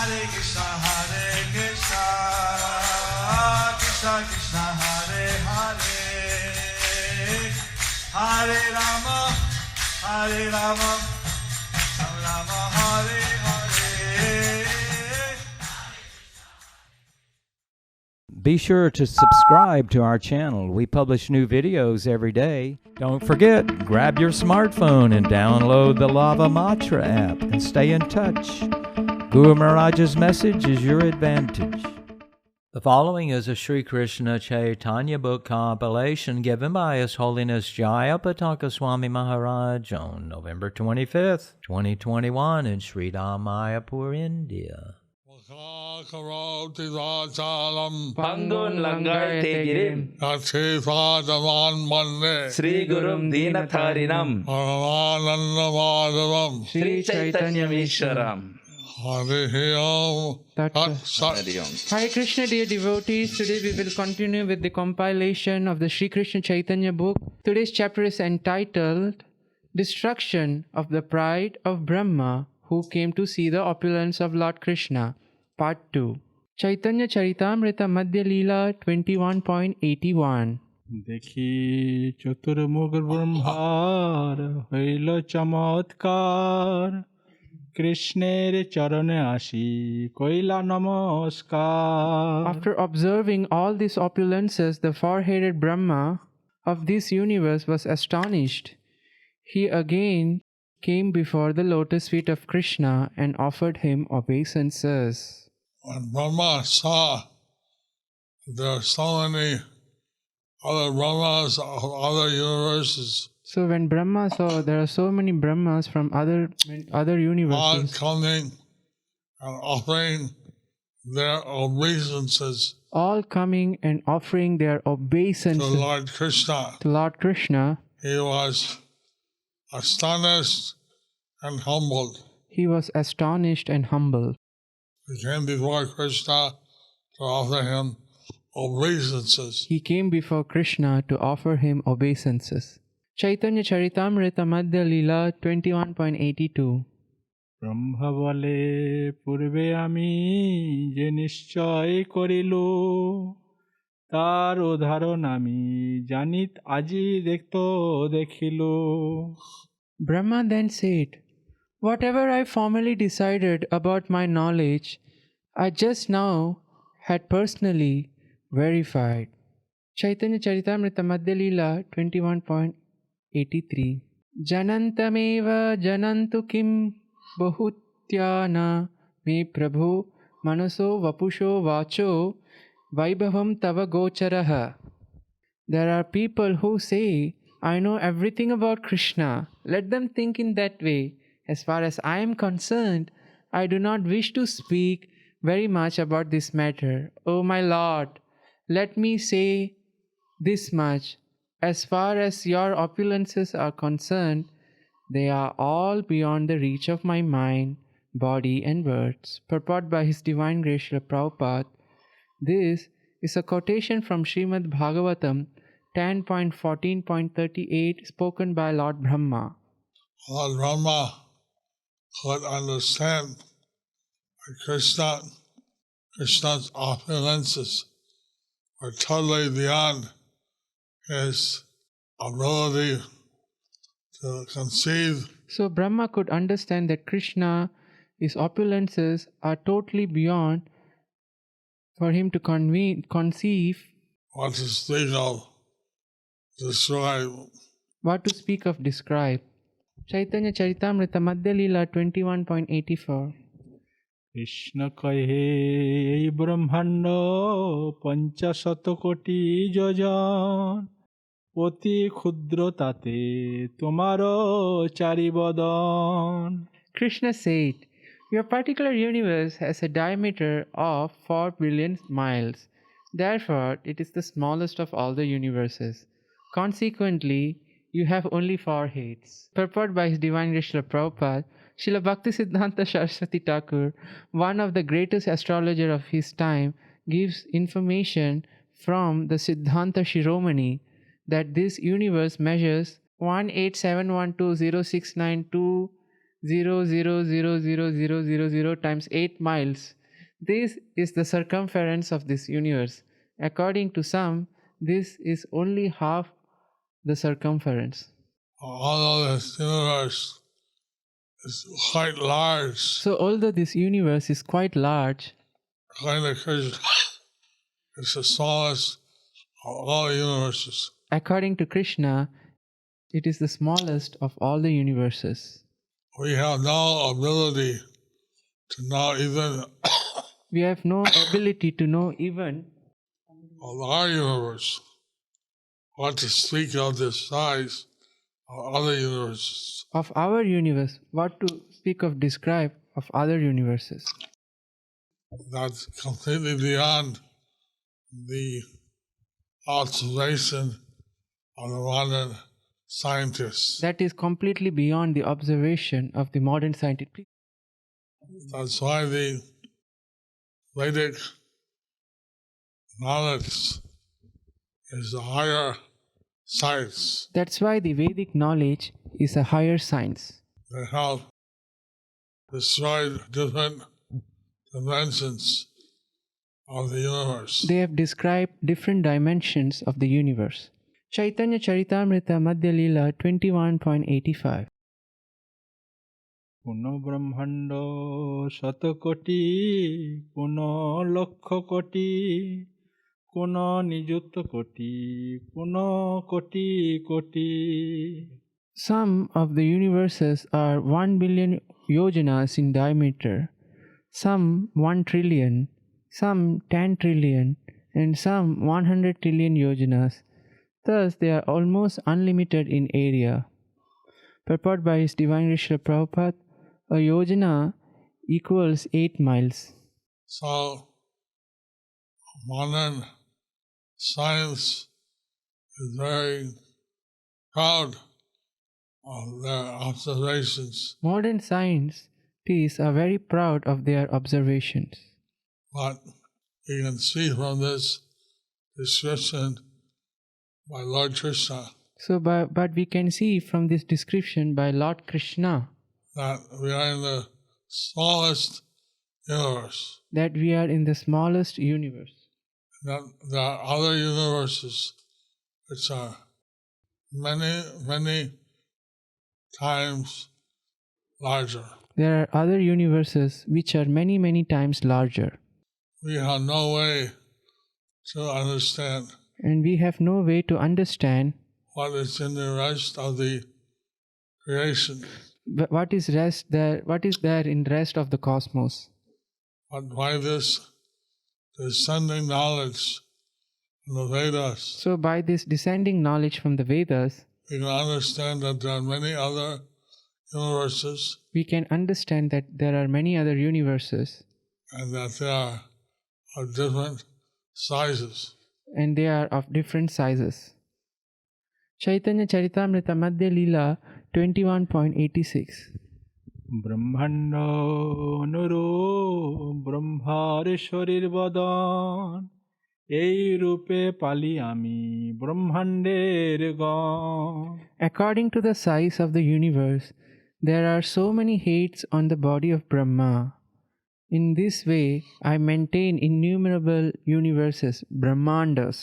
Krishna Krishna Hare Hare, Hare Rama, Hare Rama, Rama Hare Hare. Be sure to subscribe to our channel. We publish new videos every day. Don't forget, grab your smartphone and download the Lava Matra app and stay in touch. Guru Maharaj's message is your advantage. The following is a Sri Krishna Chaitanya book compilation given by His Holiness Jayapataka Swami Maharaj on November 25th, 2021 in Sri Mayapur, India. Pangun Langai Tegirim Sri Gurum Dinatharinam Sri Chaitanya Ishwaram. Hare Krishna, dear devotees. Today we will continue with the compilation of the Sri Krishna Chaitanya book. Today's chapter is entitled Destruction of the Pride of Brahma Who Came to See the Opulence of Lord Krishna, Part 2. Chaitanya Charitamrita Madhya Leela 21.81. देखी चतुर्मुख ब्रह्मार हईल चमत्कार कृष्णेर चरणे आशी कइला नमस्कार. After observing all these opulences, the four-headed Brahma of this universe was astonished. He again came before the lotus feet of Krishna and offered him obeisances. When Brahma saw there are so many other Brahmas of other universes, So when Brahma saw there are so many Brahmas from other all universes, coming and offering their obeisances all coming and offering their to obeisances Lord Krishna, to Lord Krishna, he was astonished and humbled. he was astonished and humbled. He came before Krishna to offer him obeisances. He came before Krishna to offer him obeisances. Chaitanya Charitamrita Madhya Leela 21.82. Brahma বলে পূর্বে আমি যে নিশ্চয় করিল তার উদাহরণ আমি জানিত আজি দেখত দেখিল. Brahma then said, "Whatever I formerly decided about my knowledge, I just now had personally verified." Chaitanya Charitamrita Madhya Leela 21.83. Janantameva janantu kim bahutyana me prabhu manaso vapusho vacho vaibhavam tava gocharaha. There are people who say, "I know everything about Krishna." Let them think in that way. As far as I am concerned, I do not wish to speak very much about this matter. O my Lord, let me say this much. As far as your opulences are concerned, they are all beyond the reach of my mind, body and words. Purport by His Divine Grace Srila Prabhupada. This is a quotation from Srimad Bhagavatam 10.14.38 spoken by Lord Brahma. Lord Brahma could understand that Krishna's opulences were totally beyond his ability to conceive. So Brahma could understand that Krishna's opulences are totally beyond for him to conceive, What to speak of, describe. what to speak of describe. Chaitanya Charitamrita Madhya Leela 21.84. Krishna কহে এই ব্রহ্মাণ্ড পঞ্চাশত কোটি যোজন অতি ক্ষুদ্র তাতে তোমারও চারিবদন. Krishna said, "Your particular universe has a diameter of 4 billion miles. Therefore, it is the smallest of all the universes. Consequently, you have only 4 heads." Purport by His Divine Grace Srila Prabhupada. Srila Bhaktisiddhanta Saraswati Thakur, one of the greatest astrologers of his time, gives information from the Siddhanta Shiromani that this universe measures 187120692000000 times 8 miles, This is the circumference of this universe. According to some, this is only half the circumference. Although this universe is quite large, So, although this universe is quite large, according to Krishna, it's the smallest of all the universes. according to Krishna, it is the smallest of all the universes. We have no ability to know even We have no ability to know even of our universe, what to speak of the size of other universes. of our universe, what to speak of, describe of other universes. That's completely beyond the observation of the modern scientists. That is completely beyond the observation of the modern scientific. That's why the Vedic knowledge is a higher science. That's why the Vedic knowledge is a higher science. They have destroyed different dimensions of the universe. They have described different dimensions of the universe. Chaitanya Charitamrita Madhya Leela 21.85. কোন ব্রহ্মাণ্ড শতকোটি কোন লক্ষ কোটি কোন নিযুক্ত কোটি কোন crore crore. Some of the universes are 1 billion yojanas in diameter, some 1 trillion, some 10 trillion, and some 100 trillion yojanas. Thus, they are almost unlimited in area. Purport by His Divine Grace Srila Prabhupada, a yojana equals 8 miles. So, modern science is very proud of their observations, Modern scientists are very proud of their observations. but you can see from this description by Lord Krishna But we can see from this description by Lord Krishna that we are in the smallest universe. that we are in the smallest universe. That there are other universes which are many, many times larger. There are other universes which are many, many times larger, We have no way to understand and we have no way to understand what is in the rest of the creation. what is there in rest of the cosmos. But by this descending knowledge in the Vedas, So by this descending knowledge from the Vedas, we can understand that there are many other universes we can understand that there are many other universes and that they are of different sizes. and they are of different sizes. Chaitanya Charitamrita Madhya Leela 21.86. ব্রহ্মাণ্ড নুরু ব্রহ্মার শরীর বদন এই রূপে পালি আমি ব্রহ্মাণ্ডের গণ. According to the size of the universe, there are so many heads on the body of Brahma. In this way, I maintain innumerable universes, Brahmandas.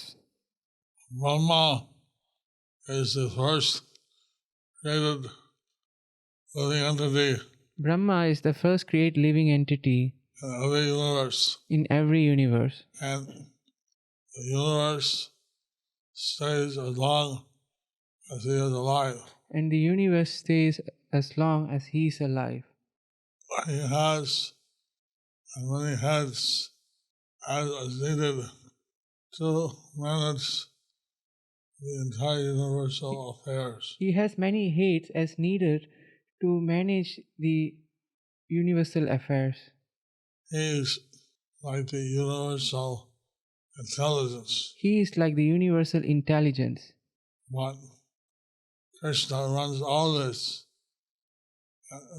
Brahma is the first created living entity Brahma is the first created living entity in every universe. in every universe. And the universe stays as long as he is alive. And the universe stays as long as he is alive. He has as many heads as is needed to manage the entire universal affairs. He has many heads as needed to manage the universal affairs. He is like the universal intelligence. He is like the universal intelligence. But Krishna runs all this,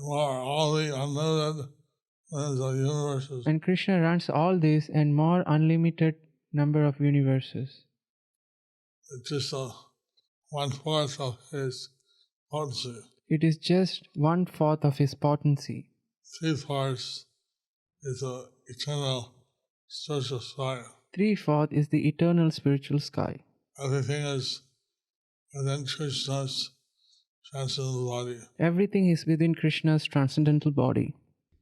more all the unlimited of universes. And Krishna runs all this and more unlimited number of universes. It's just one-fourth of his potency. It is just 1/4 of his potency. 3/4 is the eternal spiritual sky. 3/4 is the eternal spiritual sky. Everything is within Krishna's transcendental body. Everything is within Krishna's transcendental body.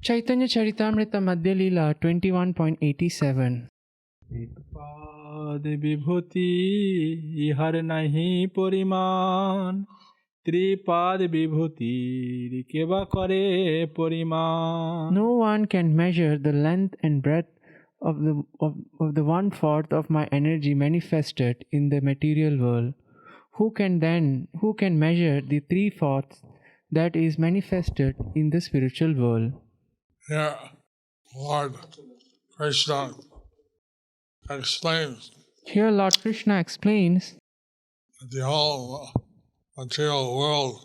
Chaitanya Charitamrita Madhya Leela 21.87. পাদ বিভূতি ইহার নাহি পরিমাণ ত্রিপাদ বিভূতির কেবা করে পরিমাণ No one can measure the length and breadth of the 1/4 of my energy manifested in the material world. Who can measure the 3/4 that is manifested in the spiritual world? Here, Lord Krishna explains Here Lord Krishna explains that the whole material world,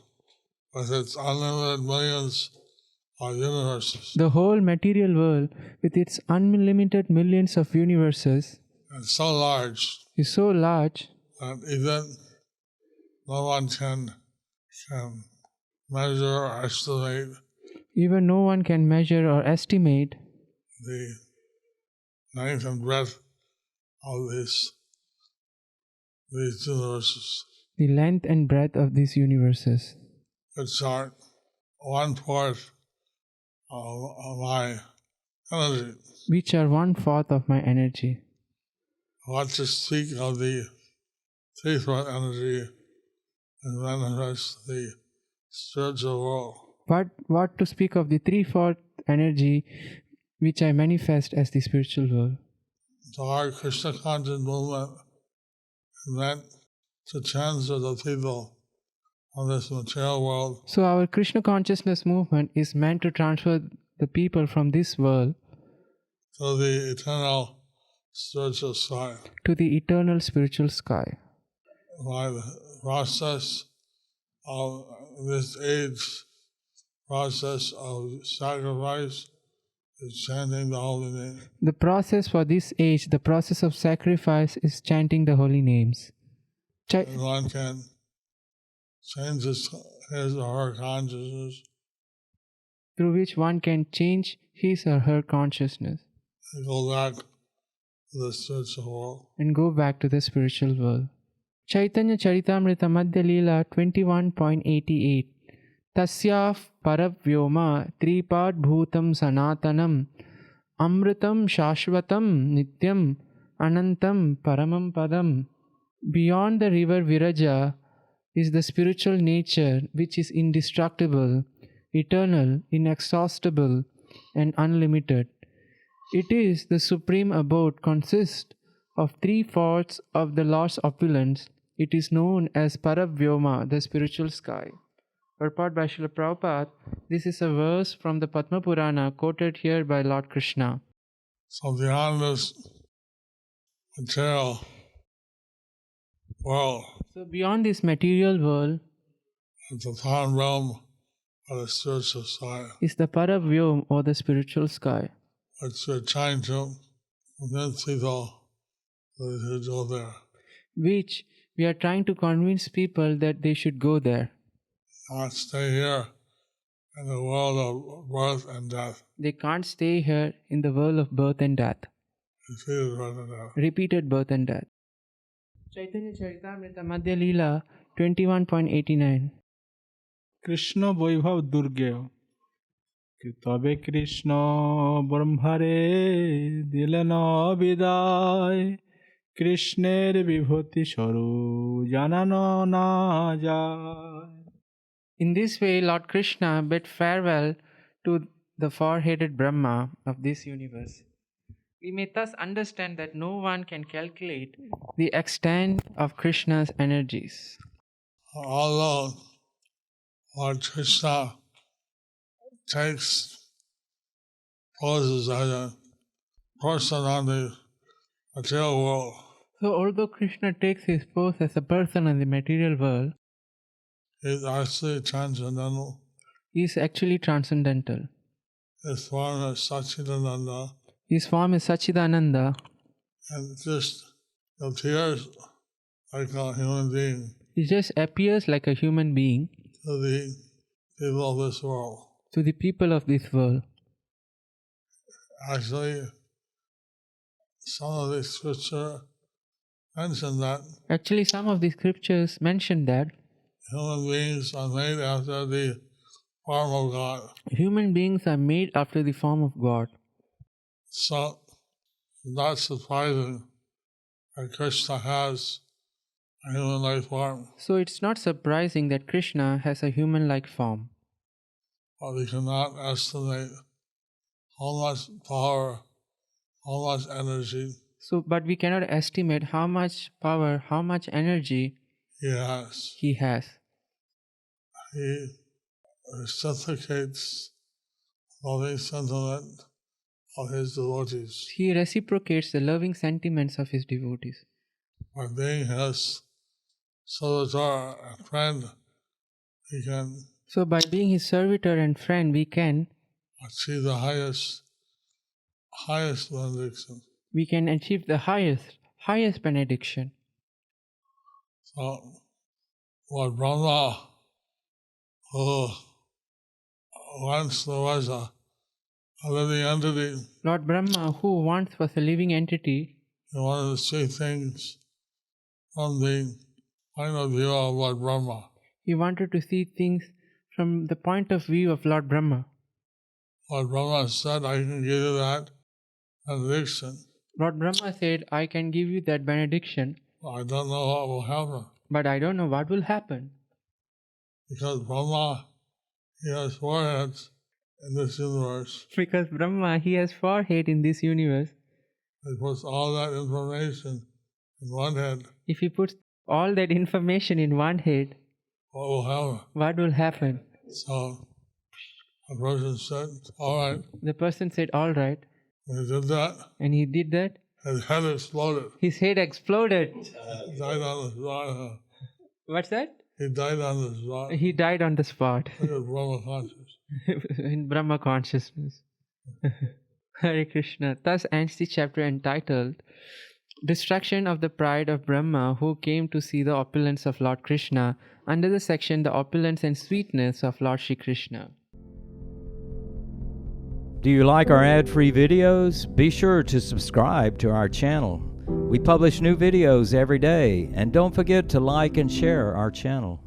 with its unlimited millions of universes, the whole material world with its unlimited millions of universes is so large is so large that even no one can measure or estimate even no one can measure or estimate the length and breadth of these universes, the length and breadth of these universes, which are 1/4 of my energy. which are 1/4 of my energy. What to speak of the 3/4 energy and manifest the spiritual world. But what to speak of the 3/4 energy which I manifest as the spiritual world? So our Krishna conscious movement is meant to transfer the people of this material world So our Krishna consciousness movement is meant to transfer the people from this world to the eternal spiritual sky to the eternal spiritual sky. by the process of this age, process of sacrifice is chanting the holy name. The process for this age, the process of sacrifice, is chanting the holy names. And one can change his or her consciousness Through which one can change his or her consciousness and go back to the spiritual world. and go back to the spiritual world. Chaitanya Charitamrita Madhya Leela 21.88. Tasyaf paravyoma tripad bhutam sanatanam amritam shashvatam nityam anantam paramam padam. Beyond the river Viraja is the spiritual nature which is indestructible, eternal, inexhaustible, and unlimited. It is the supreme abode, consists of 3/4 of the Lord's opulence. It is known as Paravyoma, the spiritual sky. Purport by Srila Prabhupada. This is a verse from the Padma Purana quoted here by Lord Krishna. So beyond this material world, So beyond this material world it's the third realm of the spiritual sky, is the Paravyom or the spiritual sky, which we're trying to convince people that they should go there. which we are trying to convince people that they should go there. Not stay here in the world of birth and death. They can't stay here in the world of birth and death. Repeated birth and death. Repeated birth and death. Chaitanya Charitamrita Madhya Leela 21.89. Krishna বৈভব দুর্গেয় তবে কৃষ্ণ ব্রহ্মারে দিলেন বিদায় কৃষ্ণের বিভূতি স্বরূপ জানানো না যায় In this way, Lord Krishna bid farewell to the four-headed Brahma of this universe. We may thus understand that no one can calculate the extent of Krishna's energies. Although Lord Krishna takes poses as a person on the material world, So, although Krishna takes his pose as a person in the material world, he's actually transcendental. he is actually transcendental. His form is Satchidananda, His form is Sachidananda, and just appears like a human being he just appears like a human being to the people of this world. to the people of this world. Actually, some of the scripture mention that Actually, some of the scriptures mention that human beings are made after the form of God. human beings are made after the form of God. So, it's not surprising that Krishna has a human-like form, So it's not surprising that Krishna has a human-like form. but we cannot estimate how much power, how much energy So, but we cannot estimate how much power, how much energy he has. he has. He reciprocates loving sentiment of his devotees. He reciprocates the loving sentiments of his devotees. By being his servitor and friend, he can So, by being his servitor and friend, we can achieve the highest benediction. achieve the highest benediction. So, Lord Brahma, who once there was a living entity, Lord Brahma, who once was a living entity, he wanted to see things from the point of view of Lord Brahma. he wanted to see things from the point of view of Lord Brahma. Lord Brahma said, I can give you that benediction. Lord Brahma said, I can give you that benediction, I don't know what will happen. but I don't know what will happen. Because Brahma, he has four heads in this universe. Because Brahma, he has forehead in this universe. He puts all that information in one head. If he puts all that information in one head, What will happen? what will happen? So a person said, all right. The person said, all right. When he did that, And he did that. his head exploded. His head exploded. He died on the spot. What's that? He died on the spot. He died on the spot. Look at Brahma conscious. In Brahma consciousness. Hare Krishna. Thus ends the chapter entitled Destruction of the Pride of Brahma, who came to see the opulence of Lord Krishna, under the section The Opulence and Sweetness of Lord Shri Krishna. Do you like our ad-free videos? Be sure to subscribe to our channel. We publish new videos every day, and don't forget to like and share our channel.